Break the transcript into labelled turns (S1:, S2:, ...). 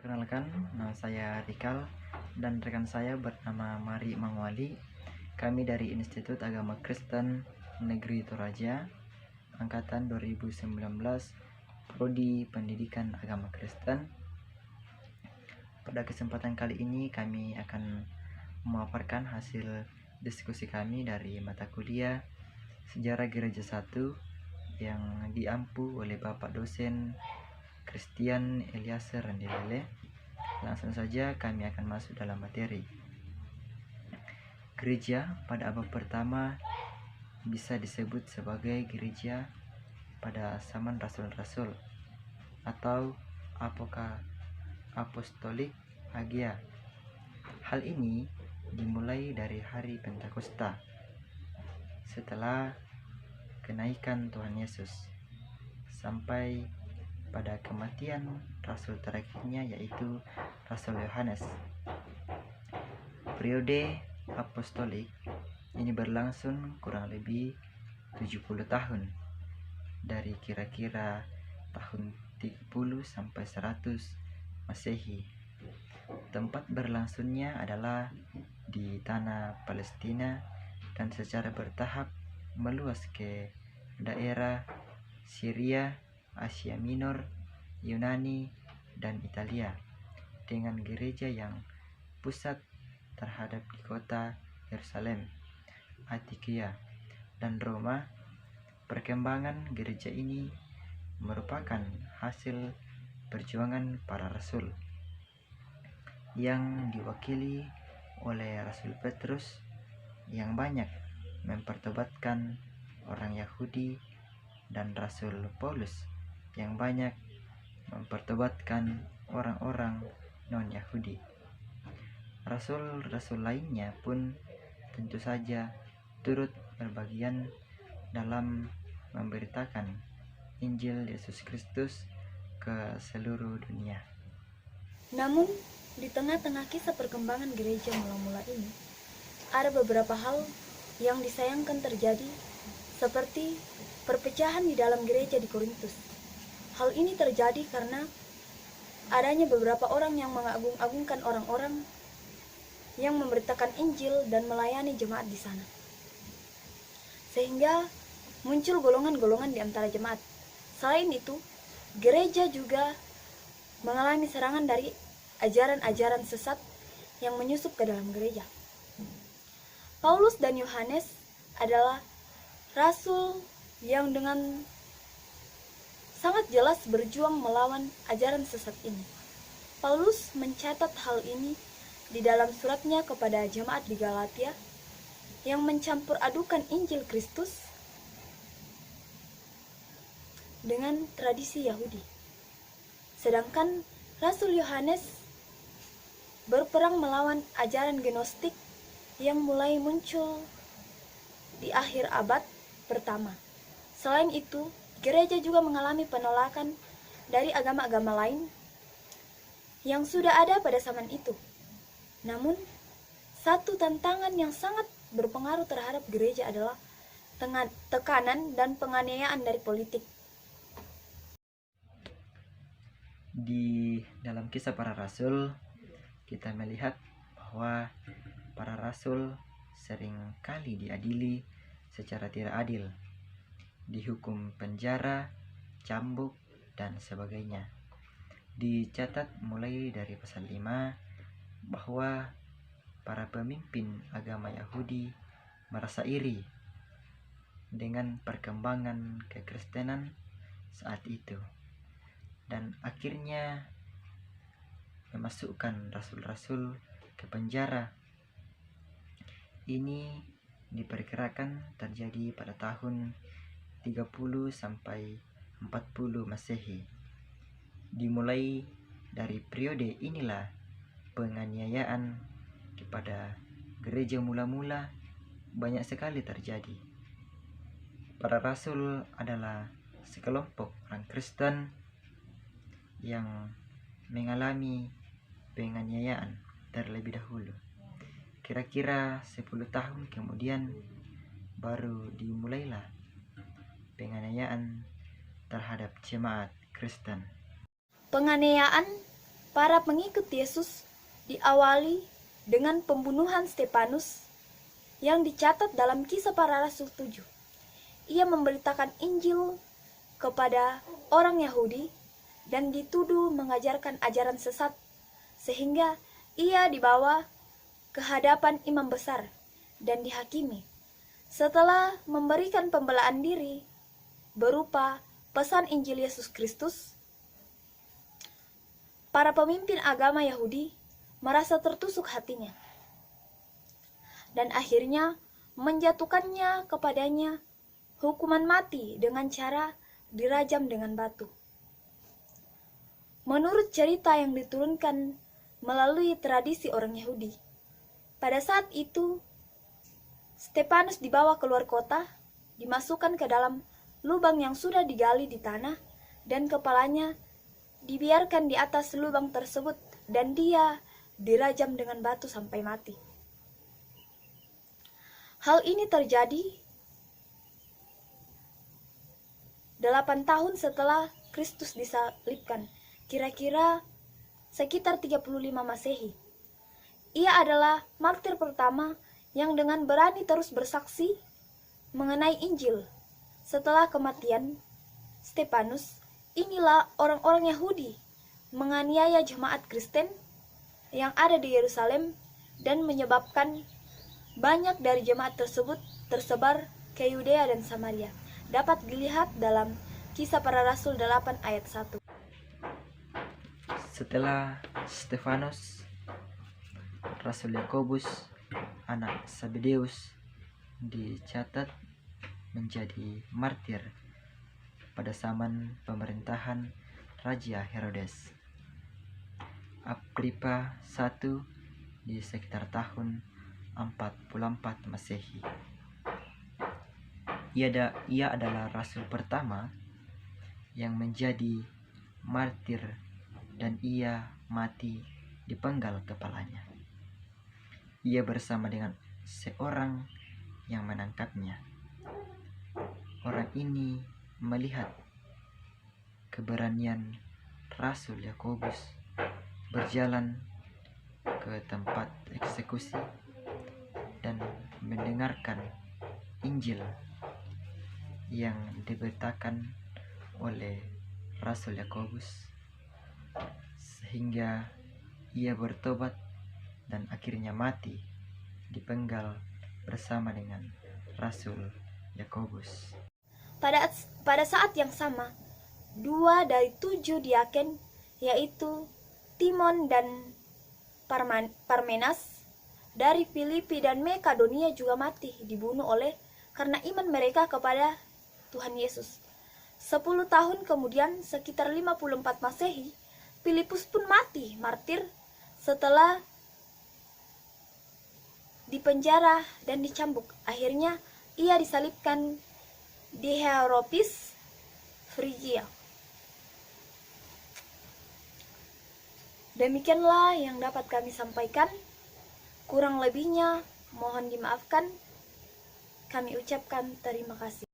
S1: Perkenalkan, nama saya Rikal dan rekan saya bernama Mari Mangwali. Kami dari Institut Agama Kristen Negeri Toraja, Angkatan 2019, Prodi Pendidikan Agama Kristen. Pada kesempatan kali ini kami akan memaparkan hasil diskusi kami dari mata kuliah Sejarah Gereja 1 yang diampu oleh Bapak Dosen Christian Eliaser Randilele. Langsung saja kami akan masuk dalam materi. Gereja pada abad pertama bisa disebut sebagai gereja pada zaman rasul-rasul atau apostolik Hagia. Hal ini dimulai dari hari Pentakosta setelah kenaikan Tuhan Yesus sampai pada kematian rasul terakhirnya, yaitu Rasul Yohanes. Periode apostolik ini berlangsung kurang lebih 70 tahun, dari kira-kira tahun 30 sampai 100 Masehi. Tempat berlangsungnya adalah di tanah Palestina dan secara bertahap meluas ke daerah Syria, Asia Minor, Yunani, dan Italia, dengan gereja yang pusat terhadap di kota Yerusalem, Antikia, dan Roma. Perkembangan gereja ini merupakan hasil perjuangan para rasul yang diwakili oleh Rasul Petrus yang banyak mempertobatkan orang Yahudi, dan Rasul Paulus yang banyak mempertobatkan orang-orang non-Yahudi. Rasul-rasul lainnya pun tentu saja turut berbagian dalam memberitakan Injil Yesus Kristus ke seluruh dunia.
S2: Namun, di tengah-tengah kisah perkembangan gereja mula-mula ini, ada beberapa hal yang disayangkan terjadi, seperti perpecahan di dalam gereja di Korintus. Hal ini terjadi karena adanya beberapa orang yang mengagung-agungkan orang-orang yang memberitakan Injil dan melayani jemaat di sana, sehingga muncul golongan-golongan di antara jemaat. Selain itu, gereja juga mengalami serangan dari ajaran-ajaran sesat yang menyusup ke dalam gereja. Paulus dan Yohanes adalah rasul yang dengan sangat jelas berjuang melawan ajaran sesat ini. Paulus mencatat hal ini di dalam suratnya kepada jemaat di Galatia yang mencampur adukan Injil Kristus dengan tradisi Yahudi. Sedangkan Rasul Yohanes berperang melawan ajaran Gnostik yang mulai muncul di akhir abad pertama. Selain itu, gereja juga mengalami penolakan dari agama-agama lain yang sudah ada pada zaman itu. Namun, satu tantangan yang sangat berpengaruh terhadap gereja adalah tekanan dan penganiayaan dari politik.
S1: Di dalam kisah para rasul, kita melihat bahwa para rasul sering kali diadili secara tidak adil, dihukum penjara, cambuk, dan sebagainya. Dicatat mulai dari pasal 5 bahwa para pemimpin agama Yahudi merasa iri dengan perkembangan kekristenan saat itu, dan akhirnya memasukkan rasul-rasul ke penjara. Ini diperkirakan terjadi pada tahun 30 sampai 40 Masehi. Dimulai dari periode inilah penganiayaan kepada gereja mula-mula banyak sekali terjadi. Para rasul adalah sekelompok orang Kristen yang mengalami penganiayaan terlebih dahulu. Kira-kira 10 tahun kemudian baru dimulailah penganiayaan terhadap jemaat Kristen.
S2: Penganiayaan para pengikut Yesus diawali dengan pembunuhan Stefanus yang dicatat dalam Kisah Para Rasul 7. Ia memberitakan Injil kepada orang Yahudi dan dituduh mengajarkan ajaran sesat, sehingga ia dibawa ke hadapan imam besar dan dihakimi. Setelah memberikan pembelaan diri berupa pesan Injil Yesus Kristus, para pemimpin agama Yahudi merasa tertusuk hatinya dan akhirnya menjatuhkannya kepadanya hukuman mati dengan cara dirajam dengan batu. Menurut cerita yang diturunkan melalui tradisi orang Yahudi, pada saat itu Stefanus dibawa keluar kota, dimasukkan ke dalam lubang yang sudah digali di tanah, dan kepalanya dibiarkan di atas lubang tersebut, dan dia dirajam dengan batu sampai mati. Hal ini terjadi 8 tahun setelah Kristus disalibkan, kira-kira sekitar 35 Masehi. Ia adalah martir pertama yang dengan berani terus bersaksi mengenai Injil. Setelah kematian Stefanus, inilah orang-orang Yahudi menganiaya jemaat Kristen yang ada di Yerusalem dan menyebabkan banyak dari jemaat tersebut tersebar ke Yudea dan Samaria. Dapat dilihat dalam Kisah Para Rasul 8 ayat 1.
S1: Setelah Stefanus, Rasul Yakobus, anak Zebedeus, dicatat menjadi martir pada zaman pemerintahan Raja Herodes Agripa I di sekitar tahun 44 Masehi. Ia adalah rasul pertama yang menjadi martir dan ia mati dipenggal kepalanya. Ia bersama dengan seorang yang menangkapnya. Orang ini melihat keberanian Rasul Yakobus berjalan ke tempat eksekusi dan mendengarkan Injil yang diberitakan oleh Rasul Yakobus, sehingga ia bertobat dan akhirnya mati dipenggal bersama dengan Rasul Yakobus.
S2: Pada saat yang sama, 2 dari 7 diaken, yaitu Timon dan Parmenas dari Filipi dan Makedonia juga mati dibunuh karena iman mereka kepada Tuhan Yesus. 10 tahun kemudian, sekitar 54 Masehi, Filipus pun mati martir setelah dipenjara dan dicambuk. Akhirnya ia disalibkan di Hierapolis, Frigia. Demikianlah yang dapat kami sampaikan. Kurang lebihnya mohon dimaafkan. Kami ucapkan terima kasih.